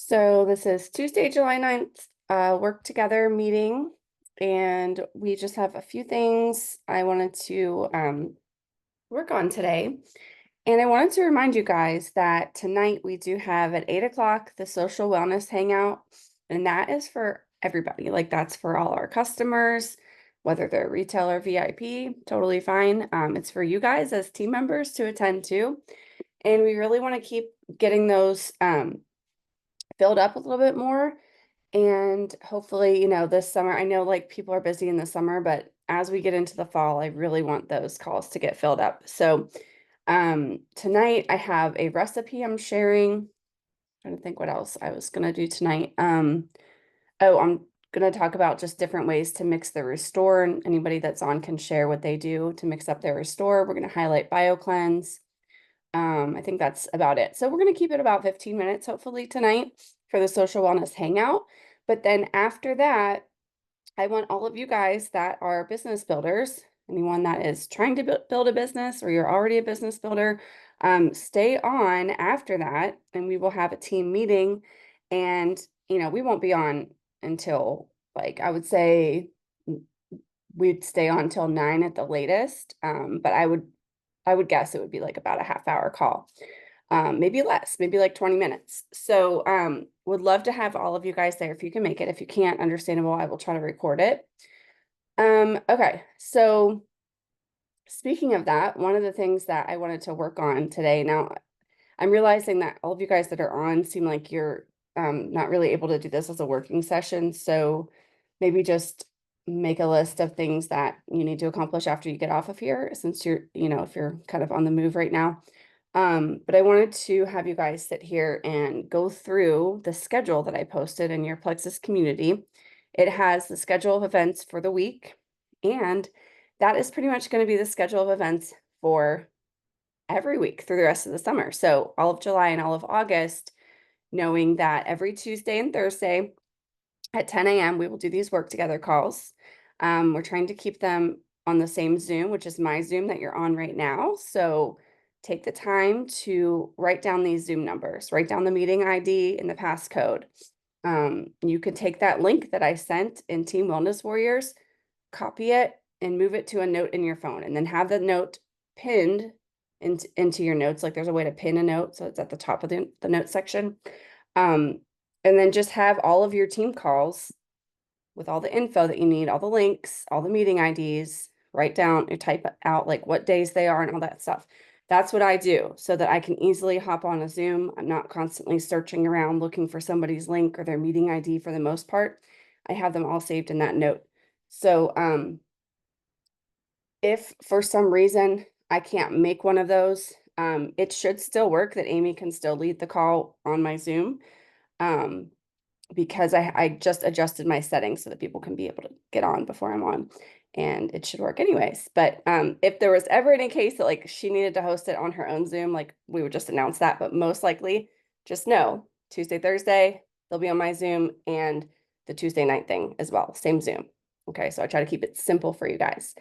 So this is Tuesday, July 9th, work together meeting, and we just have a few things I wanted to work on today. And I wanted to remind you guys that tonight we do have at 8 o'clock the social wellness hangout, and that is for everybody. Like that's for all our customers, whether they're retail or VIP, totally fine. It's for you guys as team members to attend to. And we really want to keep getting those filled up a little bit more. And hopefully, this summer, I know like people are busy in the summer, but as we get into the fall, I really want those calls to get filled up. So tonight I have a recipe I'm sharing. Trying to think what else I was gonna do tonight. Oh, I'm gonna talk about just different ways to mix the restore, and anybody that's on can share what they do to mix up their restore. We're gonna highlight BioCleanse. I think that's about it. So we're going to keep it about 15 minutes, hopefully tonight for the social wellness hangout. But then after that, I want all of you guys that are business builders, anyone that is trying to build a business or you're already a business builder, stay on after that and we will have a team meeting. And, we won't be on until like, I would say we'd stay on till 9 at the latest. But I would guess it would be like about a half-hour call, maybe less, maybe like 20 minutes. So would love to have all of you guys there if you can make it. If you can't, understandable, I will try to record it. Okay, so speaking of that, one of the things that I wanted to work on today, now I'm realizing that all of you guys that are on seem like you're not really able to do this as a working session. So maybe just make a list of things that you need to accomplish after you get off of here, since you're, if you're kind of on the move right now. But I wanted to have you guys sit here and go through the schedule that I posted in your Plexus community. It has the schedule of events for the week, and that is pretty much going to be the schedule of events for every week through the rest of the summer. So all of July and all of August, knowing that every Tuesday and Thursday at 10 a.m. we will do these work together calls. We're trying to keep them on the same Zoom, which is my Zoom that you're on right now. So take the time to write down these Zoom numbers, write down the meeting ID and the passcode. You could take that link that I sent in Team Wellness Warriors, copy it and move it to a note in your phone, and then have the note pinned into your notes. Like there's a way to pin a note, so it's at the top of the note section. And then just have all of your team calls with all the info that you need, all the links, all the meeting IDs, write down or type out like what days they are and all that stuff. That's what I do so that I can easily hop on a Zoom. I'm not constantly searching around looking for somebody's link or their meeting ID for the most part. I have them all saved in that note. So if for some reason I can't make one of those, it should still work that Amy can still lead the call on my Zoom. Because I just adjusted my settings so that people can be able to get on before I'm on, and it should work anyways. But if there was ever any case that like she needed to host it on her own Zoom, like we would just announce that. But most likely, just know Tuesday, Thursday, they'll be on my Zoom, and the Tuesday night thing as well, same Zoom. Okay, so I try to keep it simple for you guys.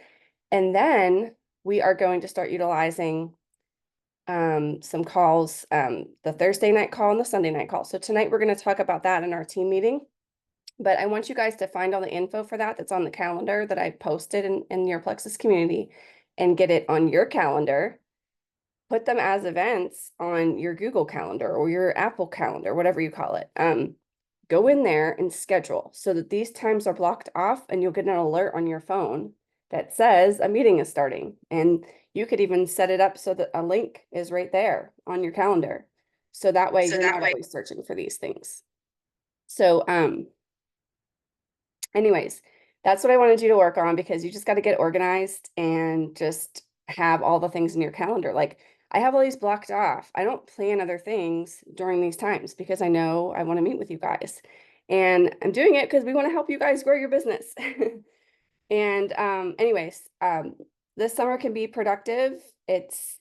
And then we are going to start utilizing some calls, the Thursday night call and the Sunday night call. So tonight we're going to talk about that in our team meeting. But I want you guys to find all the info for that that's on the calendar that I posted in your Plexus community and get it on your calendar. Put them as events on your Google Calendar or your Apple Calendar, whatever you call it. Go in there and schedule so that these times are blocked off, and you'll get an alert on your phone that says a meeting is starting. And you could even set it up so that a link is right there on your calendar. So that way you're not always searching for these things. So anyways, that's what I wanted you to work on, because you just got to get organized and just have all the things in your calendar. Like I have all these blocked off. I don't plan other things during these times because I know I want to meet with you guys. And I'm doing it because we want to help you guys grow your business. And anyways, this summer can be productive. It's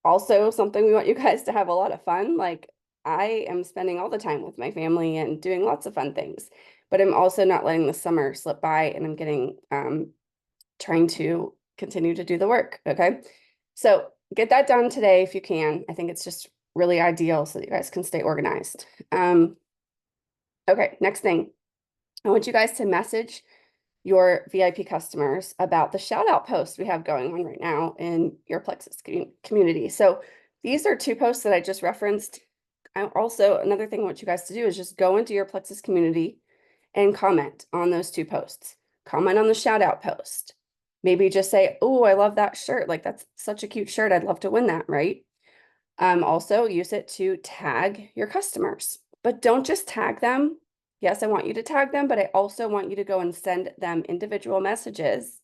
also something we want you guys to have a lot of fun. Like I am spending all the time with my family and doing lots of fun things, but I'm also not letting the summer slip by, and I'm getting trying to continue to do the work. Okay. So get that done today if you can. I think it's just really ideal so that you guys can stay organized. Okay, next thing. I want you guys to message your VIP customers about the shout out post we have going on right now in your Plexus community. So these are two posts that I just referenced. Also, another thing I want you guys to do is just go into your Plexus community and comment on those two posts. Comment on the shout out post. Maybe just say, oh, I love that shirt. Like that's such a cute shirt. I'd love to win that, right? Also use it to tag your customers, but don't just tag them. Yes, I want you to tag them, but I also want you to go and send them individual messages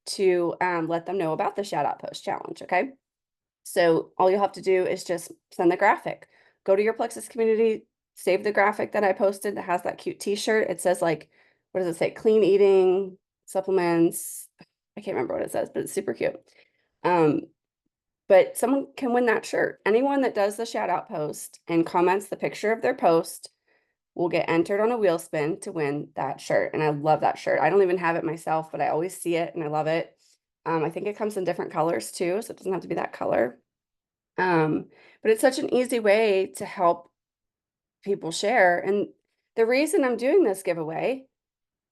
to let them know about the shout out post challenge. Okay. So all you'll have to do is just send the graphic. Go to your Plexus community, save the graphic that I posted that has that cute t-shirt. It says like, what does it say? Clean eating, supplements. I can't remember what it says, but it's super cute. But someone can win that shirt. Anyone that does the shout out post and comments the picture of their post will get entered on a wheel spin to win that shirt. And I love that shirt. I don't even have it myself, but I always see it and I love it. I think it comes in different colors too, so it doesn't have to be that color. But it's such an easy way to help people share. And the reason I'm doing this giveaway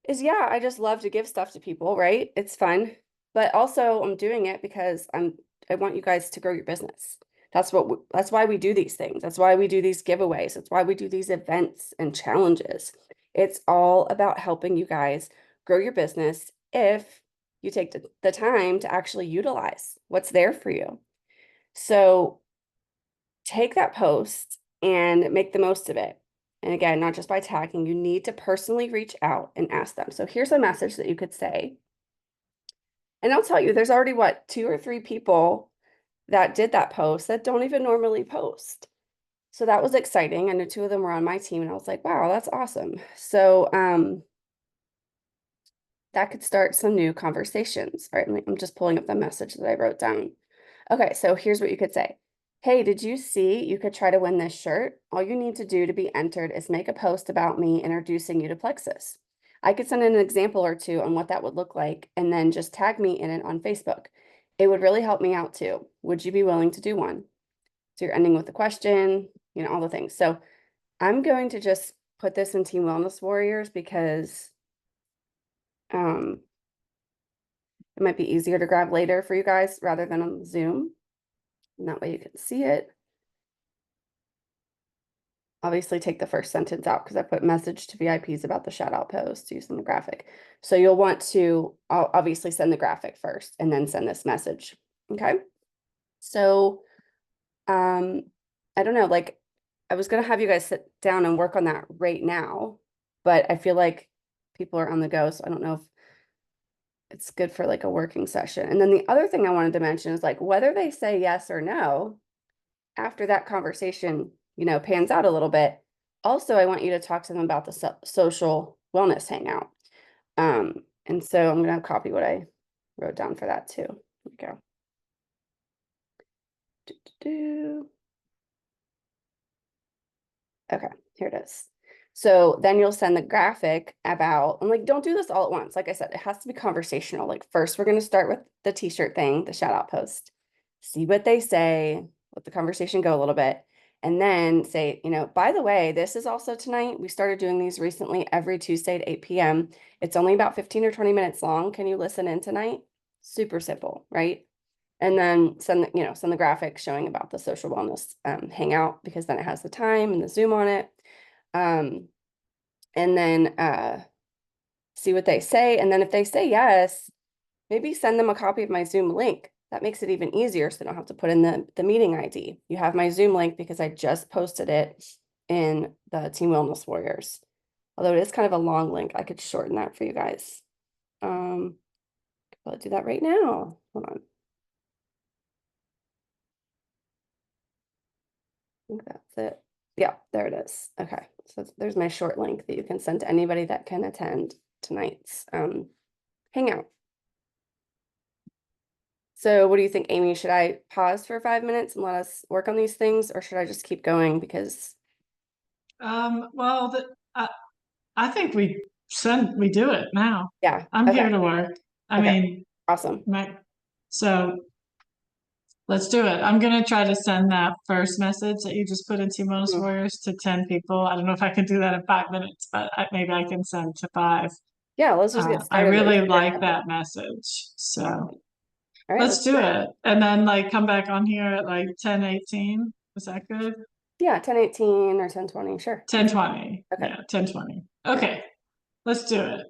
is, yeah, I just love to give stuff to people, right? It's fun. But also I'm doing it because I want you guys to grow your business. That's why we do these things. That's why we do these giveaways. That's why we do these events and challenges. It's all about helping you guys grow your business if you take the time to actually utilize what's there for you. So take that post and make the most of it. And again, not just by tagging, you need to personally reach out and ask them. So here's a message that you could say. And I'll tell you, there's already what, 2 or 3 people that did that post that don't even normally post. So that was exciting. I know 2 of them were on my team and I was like, wow, that's awesome. So that could start some new conversations. All right, I'm just pulling up the message that I wrote down. Okay, so here's what you could say. Hey, did you see you could try to win this shirt? All you need to do to be entered is make a post about me introducing you to Plexus. I could send in an example or 2 on what that would look like and then just tag me in it on Facebook. It would really help me out too. Would you be willing to do one? So you're ending with the question, all the things. So I'm going to just put this in Team Wellness Warriors because it might be easier to grab later for you guys rather than on Zoom. And that way you can see it. Obviously take the first sentence out because I put message to VIPs about the shout out post using the graphic. So you'll want to obviously send the graphic first and then send this message. Okay. So, I don't know, like I was going to have you guys sit down and work on that right now, but I feel like people are on the go. So I don't know if it's good for like a working session. And then the other thing I wanted to mention is like whether they say yes or no after that conversation, pans out a little bit. Also, I want you to talk to them about the social wellness hangout. And so I'm going to copy what I wrote down for that too. Here we go. Okay, here it is. So then you'll send the graphic about, and like, don't do this all at once. Like I said, it has to be conversational. Like first, we're going to start with the t-shirt thing, the shout out post, see what they say, let the conversation go a little bit. And then say, by the way, this is also tonight. We started doing these recently every Tuesday at 8 p.m. It's only about 15 or 20 minutes long. Can you listen in tonight? Super simple, right? And then send the graphic showing about the social wellness hangout because then it has the time and the Zoom on it. And then see what they say. And then if they say yes, maybe send them a copy of my Zoom link. That makes it even easier so they don't have to put in the meeting ID. You have my Zoom link because I just posted it in the Team Wellness Warriors. Although it is kind of a long link, I could shorten that for you guys. I'll do that right now. Hold on. I think that's it. Yeah, there it is. Okay, so there's my short link that you can send to anybody that can attend tonight's hangout. So what do you think, Amy? Should I pause for 5 minutes and let us work on these things, or should I just keep going? Because well, I think we do it now. yeah, I'm okay, here to work. I okay, mean, awesome. so Let's do it. I'm gonna try to send that first message that you just put in Timo's Mhm. Warriors to 10 people. I don't know if I can do that in 5 minutes, but maybe I can send to five. Yeah, let's just get I started. At least really get like it. that message. So Awesome. All right, let's let's do do it. it. And then like come back on here at like 10:18. Is that good? Yeah, 10:18 or 10:20. Sure. That's 10:20. okay. Yeah, 10:20. Yeah. Okay, let's do it.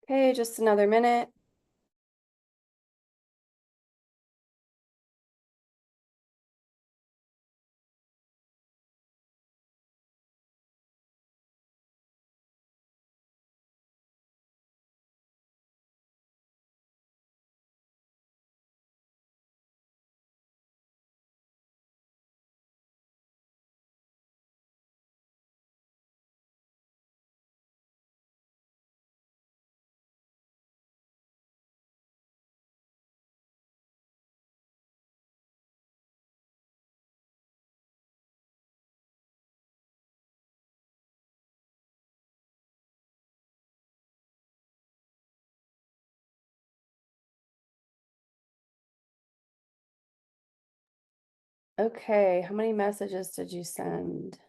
Okay, just another minute. Okay, how many messages did you send?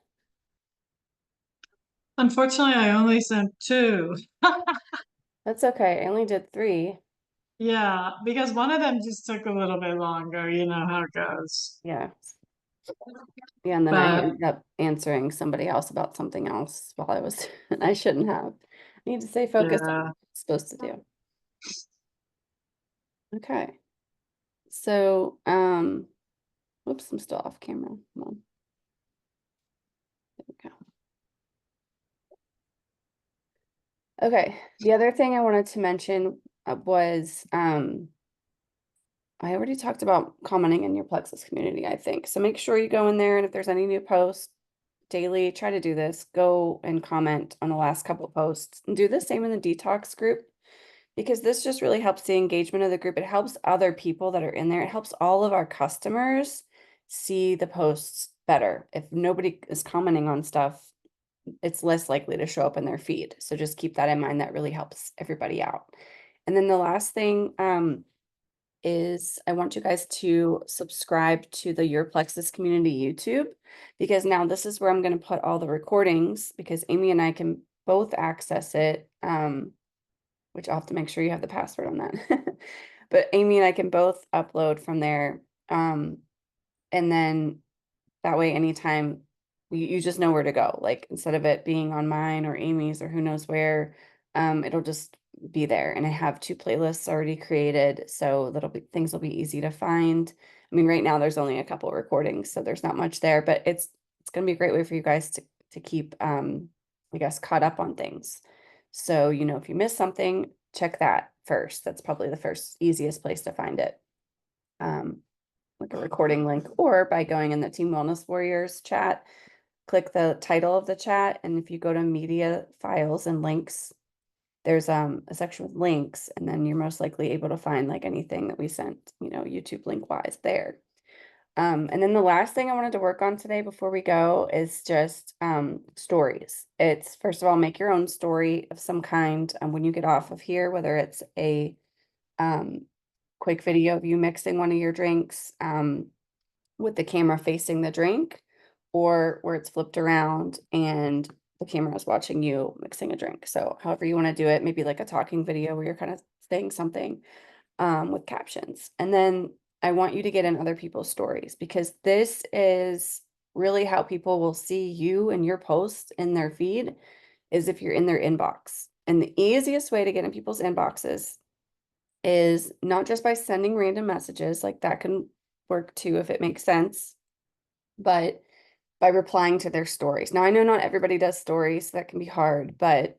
Unfortunately, I only sent two. That's okay. I only did 3. Yeah, because one of them just took a little bit longer, you know how it goes. Yeah. Yeah, and then I But ended up answering somebody else about something else while I was, I shouldn't have. I need to stay focused on what yeah, I'm supposed to do. Okay. So, whoops, I'm still off camera. Come on. There we go. Okay. The other thing I wanted to mention was, I already talked about commenting in your Plexus community, I think. So make sure you go in there, and if there's any new posts daily, try to do this. Go and comment on the last couple of posts and do the same in the detox group, because this just really helps the engagement of the group. It helps other people that are in there. It helps all of our customers see the posts better. If nobody is commenting on stuff, it's less likely to show up in their feed. So just keep that in mind. That really helps everybody out. And then the last thing, is I want you guys to subscribe to the Your Plexus Community YouTube, because now this is where I'm going to put all the recordings, because Amy and I can both access it, which I'll have to make sure you have the password on that. But Amy and I can both upload from there. And then that way, anytime you just know where to go. Like instead of it being on mine or Amy's or who knows where, it'll just be there. And I have 2 playlists already created, so that'll be things will be easy to find. I mean, right now there's only a couple recordings, so there's not much there, but it's gonna be a great way for you guys to keep I guess caught up on things. So, if you miss something, check that first. That's probably the first easiest place to find it. Um, like a recording link, or by going in the Team Wellness Warriors chat, click the title of the chat, and if you go to media files and links, there's a section with links, and then you're most likely able to find like anything that we sent, YouTube link wise there. And then the last thing I wanted to work on today before we go is just stories. It's first of all, make your own story of some kind when you get off of here, whether it's a um, quick video of you mixing one of your drinks, with the camera facing the drink, or where it's flipped around and the camera is watching you mixing a drink. So however you want to do it, maybe like a talking video where you're kind of saying something with captions. And then I want you to get in other people's stories, because this is really how people will see you and your posts in their feed, is if you're in their inbox. And the easiest way to get in people's inboxes is not just by sending random messages, like that can work too if it makes sense, but by replying to their stories. Now, I know not everybody does stories, so that can be hard, but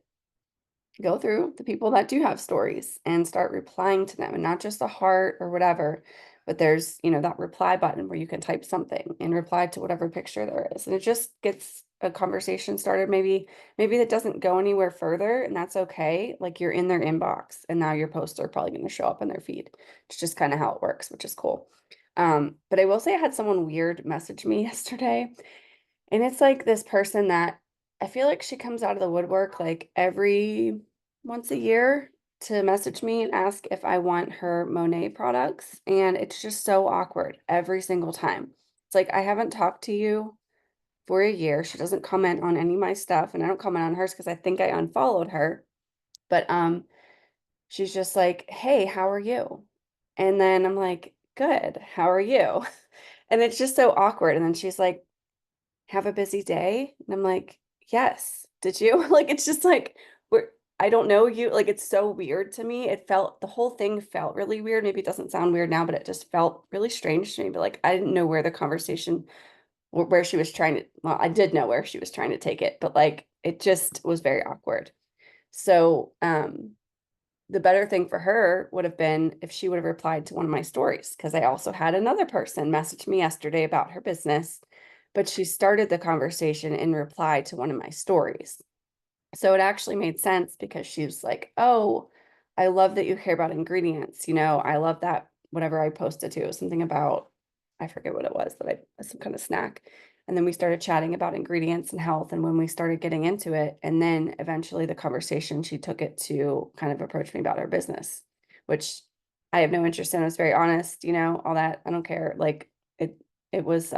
go through the people that do have stories and start replying to them, and not just a heart or whatever, but there's, that reply button where you can type something and reply to whatever picture there is. And it just gets a conversation started. Maybe that doesn't go anywhere further, and that's okay. Like you're in their inbox and now your posts are probably going to show up in their feed. It's just kind of how it works, which is cool. But I will say I had someone weird message me yesterday, and it's like this person that I feel like she comes out of the woodwork like every once a year to message me and ask if I want her Monet products. And it's just so awkward every single time. It's like, I haven't talked to you for a year. She doesn't comment on any of my stuff, and I don't comment on hers because I think I unfollowed her. But she's just like, "Hey, how are you?" And then I'm like, "Good. How are you?" And it's just so awkward. And then she's like, "Have a busy day?" And I'm like, "Yes. Did you?" Like, it's just like, we're I don't know you, like, it's so weird to me. The whole thing felt really weird. Maybe it doesn't sound weird now, but it just felt really strange to me. But like, I didn't know where the conversation, where she was trying to, well, I did know where she was trying to take it, but like, it just was very awkward. So, the better thing for her would have been if she would have replied to one of my stories, because I also had another person message me yesterday about her business, but she started the conversation in reply to one of my stories. So it actually made sense because she was like, "Oh, I love that you care about ingredients. I love that whatever I posted to, something about, I forget what it was, some kind of snack." And then we started chatting about ingredients and health. And when we started getting into it, and then eventually the conversation, she took it to kind of approach me about her business, which I have no interest in. I was very honest, all that. I don't care. Like it was,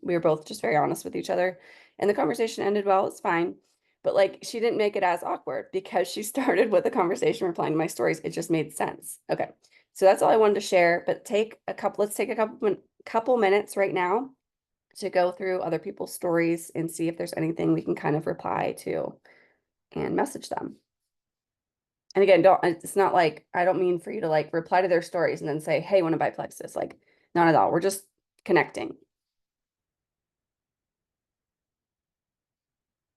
we were both just very honest with each other. And the conversation ended well. It's fine. But like she didn't make it as awkward because she started with a conversation replying to my stories. It just made sense. Okay. So that's all I wanted to share, but let's take a couple minutes right now to go through other people's stories and see if there's anything we can kind of reply to and message them. And again, it's not like, I don't mean for you to like reply to their stories and then say, "Hey, want to buy Plexus?" Like, not at all. We're just connecting.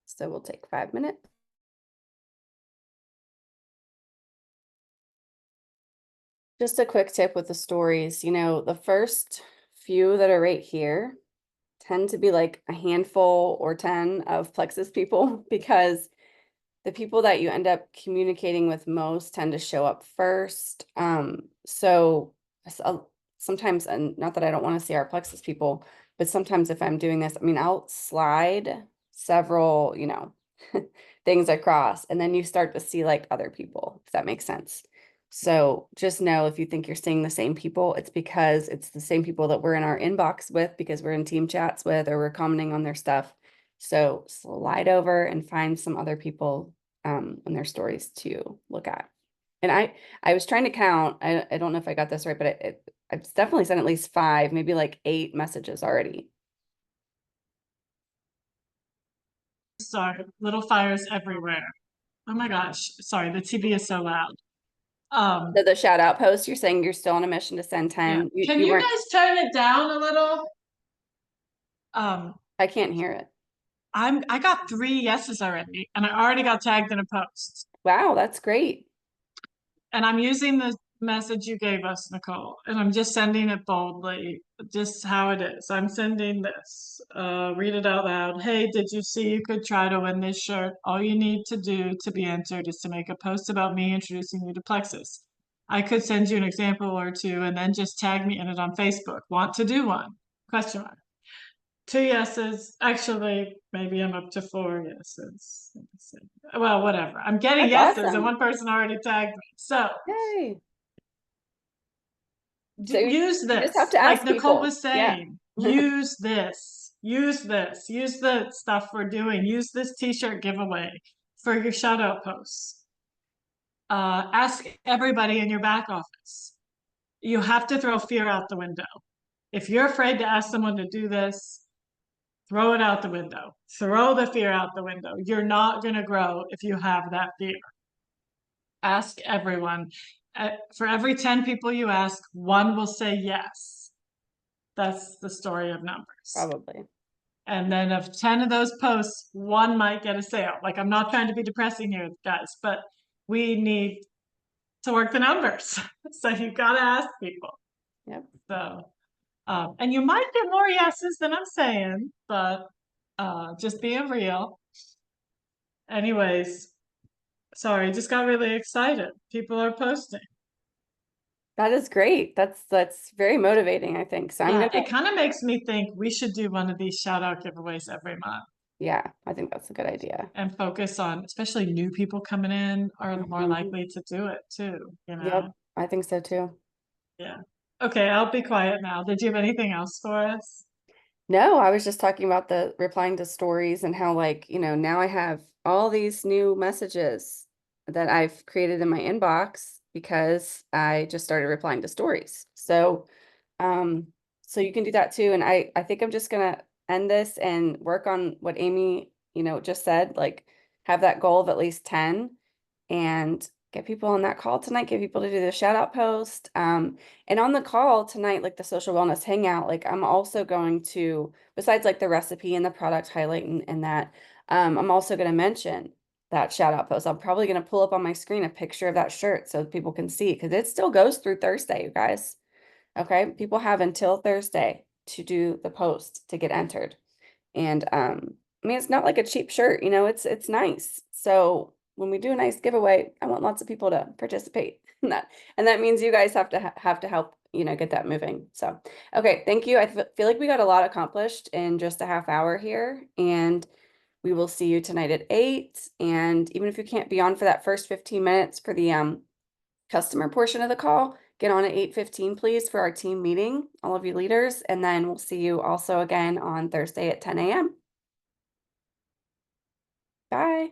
So we'll take 5 minutes. Just a quick tip with the stories, the first few that are right here tend to be like a handful or 10 of Plexus people because the people that you end up communicating with most tend to show up first. So sometimes, and not that I don't want to see our Plexus people, but sometimes if I'm doing this, I mean, I'll slide several, things across, and then you start to see like other people, if that makes sense. So just know if you think you're seeing the same people, it's because it's the same people that we're in our inbox with because we're in team chats with, or we're commenting on their stuff. So slide over and find some other people in their stories to look at. And I was trying to count. I don't know if I got this right, but I've definitely sent at least 5, maybe like 8 messages already. Sorry, little fires everywhere. Oh my gosh, sorry, the TV is so loud. So the shout out post, you're saying you're still on a mission to send Yeah. 10. You, Can you you weren't, guys turn it down a little? Um, I can't hear it. I got 3 yeses already, and I already got tagged in a post. Wow, that's great. And I'm using the message you gave us, Nicole, and I'm just sending it boldly, just how it is. I'm sending this. Read it out loud. Hey, did you see you could try to win this shirt? All you need to do to be entered is to make a post about me introducing you to Plexus. I could send you an example or two and then just tag me in it on Facebook. Want to do one? Question mark. 2 yeses. Actually, maybe I'm up to 4 yeses. Let me see. Well, whatever. I'm getting That's yeses, and awesome. one person already tagged me. So Yay. So use you just have this. to Like ask Nicole people. was Yeah. saying, use this. Use this. Use the stuff we're doing. Use this t-shirt giveaway for your shout out posts. Ask everybody in your back office. You have to throw fear out the window. If you're afraid to ask someone to do this, throw it out the window. Throw the fear out the window. You're not going to grow if you have that fear. Ask everyone. For every 10 people you ask, one will say yes. That's the story of numbers. Probably. And then of 10 of those posts, one might get a sale. Like, I'm not trying to be depressing here, guys, but we need to work the numbers. So you got to ask people. Yep. So, and you might get more yeses than I'm saying, but just being real. Anyways, sorry, just got really excited. People are posting. That is great. That's very motivating, I think. So I'm Yeah, gonna, it kind of makes me think we should do one of these shout out giveaways every month yeah, I think that's a good idea. and focus on, especially new people coming in are more Mhm. likely to do it too, you know? Yep, I think so too. Yeah. Okay, I'll be quiet now. Did you have anything else for us? No, I was just talking about the replying to stories and how like, now I have all these new messages that I've created in my inbox because I just started replying to stories. Um, so you can do that too. And I think I'm just gonna end this and work on what Amy, just said, like have that goal of at least 10 and get people on that call tonight, get people to do the shout out post. And on the call tonight, like the social wellness hangout, like I'm also going to, besides like the recipe and the product highlight and that, I'm also going to mention that shout out post. I'm probably going to pull up on my screen a picture of that shirt so people can see because it still goes through Thursday, you guys. Okay. People have until Thursday to do the post to get entered. And I mean, it's not like a cheap shirt, it's nice. So when we do a nice giveaway, I want lots of people to participate in that. And that means you guys have to help, get that moving. So, okay, thank you. I feel like we got a lot accomplished in just a half hour here, and we will see you tonight at 8. And even if you can't be on for that first 15 minutes for the customer portion of the call, get on at 8:15, please, for our team meeting, all of you leaders, and then we'll see you also again on Thursday at 10 a.m. Bye.